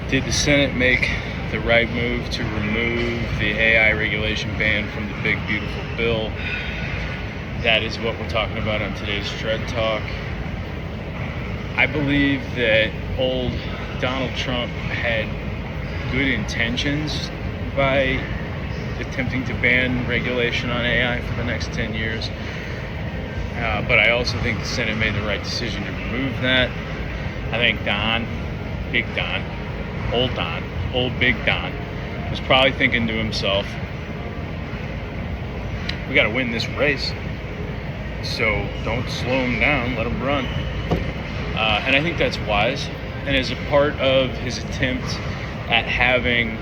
Did the Senate make the right move to remove the AI regulation ban from the big, beautiful bill? That is what we're talking about on today's Tread Talk. I believe that old Donald Trump had good intentions by attempting to ban regulation on AI for the next 10 years. But I also think the Senate made the right decision to remove that. I think old Big Don, was probably thinking to himself, we got to win this race, so don't slow him down, let him run. And I think that's wise. And as a part of his attempt at having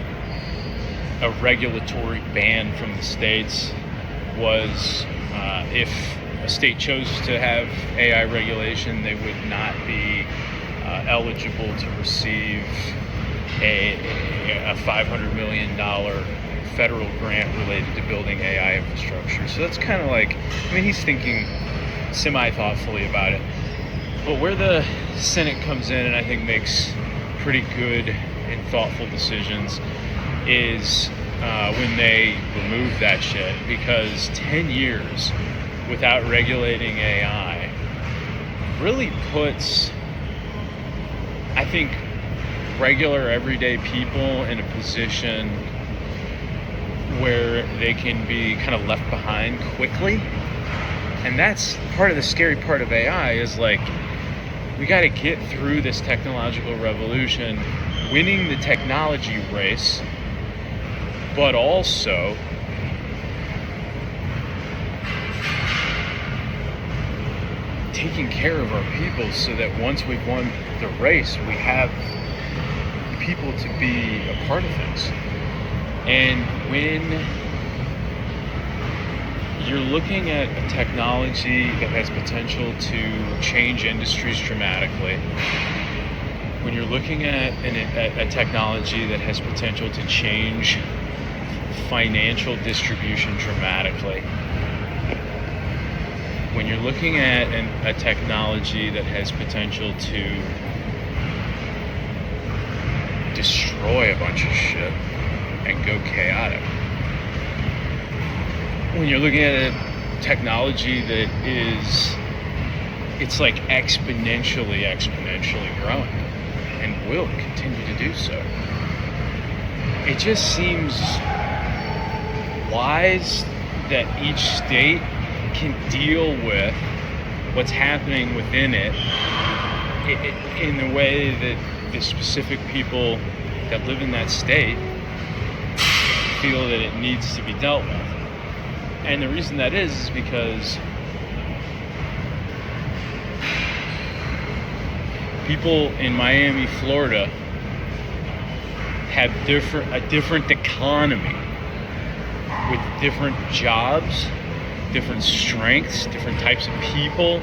a regulatory ban from the states was if a state chose to have AI regulation, they would not be eligible to receive a $500 million federal grant related to building AI infrastructure. So that's kind of like, he's thinking semi-thoughtfully about it. But where the Senate comes in and I think makes pretty good and thoughtful decisions is when they remove that shit, because 10 years without regulating AI really puts, I think, regular everyday people in a position where they can be kind of left behind quickly. And that's part of the scary part of AI is like, we got to get through this technological revolution, winning the technology race, but also taking care of our people so that once we've won the race, we have people to be a part of things. And when you're looking at a technology that has potential to change industries dramatically, when you're looking at a technology that has potential to change financial distribution dramatically, when you're looking at a technology that has potential to destroy a bunch of shit and go chaotic, when you're looking at a technology that it's like exponentially growing and will continue to do so, it just seems wise that each state can deal with what's happening within it in the way that the specific people that live in that state feel that it needs to be dealt with. And the reason that is because people in Miami, Florida have a different economy with different jobs, different strengths, different types of people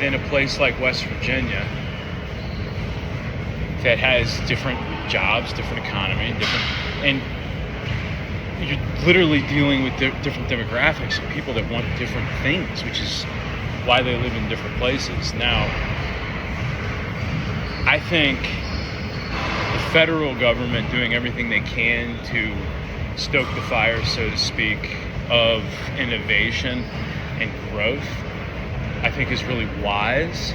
than a place like West Virginia that has different jobs, different economy, and you're literally dealing with different demographics of people that want different things, which is why they live in different places. Now, I think the federal government doing everything they can to stoke the fire, so to speak, of innovation and growth, I think is really wise.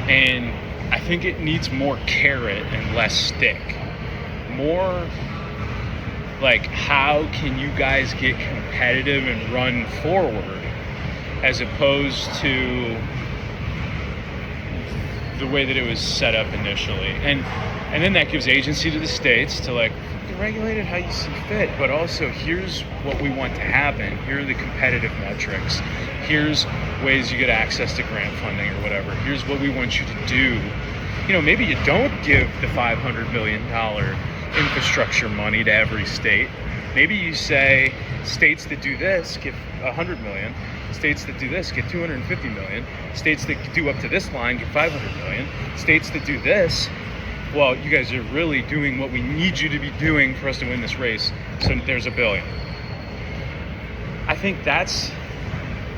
And I think it needs more carrot and less stick. More like, how can you guys get competitive and run forward, as opposed to the way that it was set up initially. And then that gives agency to the states to like, regulate it how you see fit, but also here's what we want to happen. Here are the competitive metrics. Here's ways you get access to grant funding or whatever. Here's what we want you to do. Maybe you don't give the $500 million infrastructure money to every state. Maybe you say states that do this get $100 million. States that do this get $250 million. States that do up to this line get $500 million. States that do this, well, you guys are really doing what we need you to be doing for us to win this race, so there's $1 billion. I think that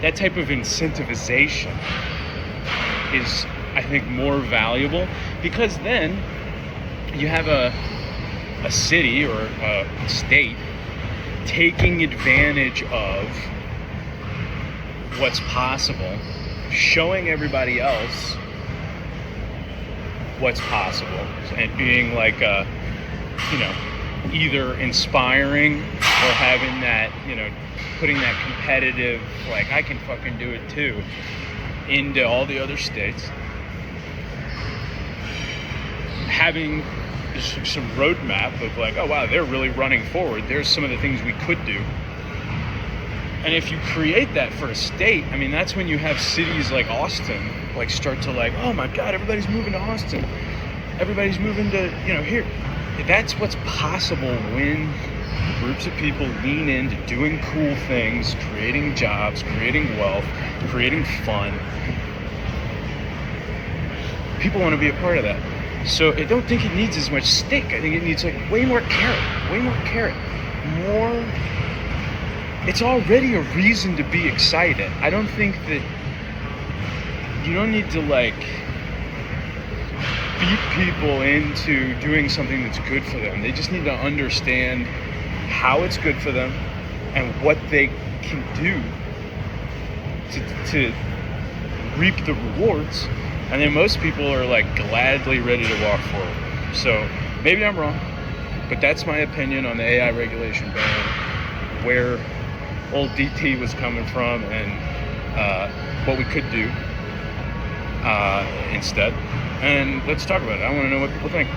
type of incentivization is I think, more valuable, because then you have a city or a state taking advantage of what's possible, showing everybody else what's possible, and being like either inspiring or having that, putting that competitive, like, I can fucking do it too, into all the other states. Having some roadmap of like, oh wow, they're really running forward. There's some of the things we could do. And if you create that for a state, I mean, that's when you have cities like Austin, like, start to like, oh my God, everybody's moving to Austin. Everybody's moving to, here. That's what's possible when groups of people lean into doing cool things, creating jobs, creating wealth, creating fun. People want to be a part of that. So I don't think it needs as much stake. I think it needs like way more carrot. More. It's already a reason to be excited. I don't think that you don't need to like beat people into doing something that's good for them. They just need to understand how it's good for them and what they can do to reap the rewards. And then most people are like gladly ready to walk forward. So maybe I'm wrong, but that's my opinion on the AI regulation ban, where old DT was coming from, and what we could do instead. And let's talk about it. I want to know what people think.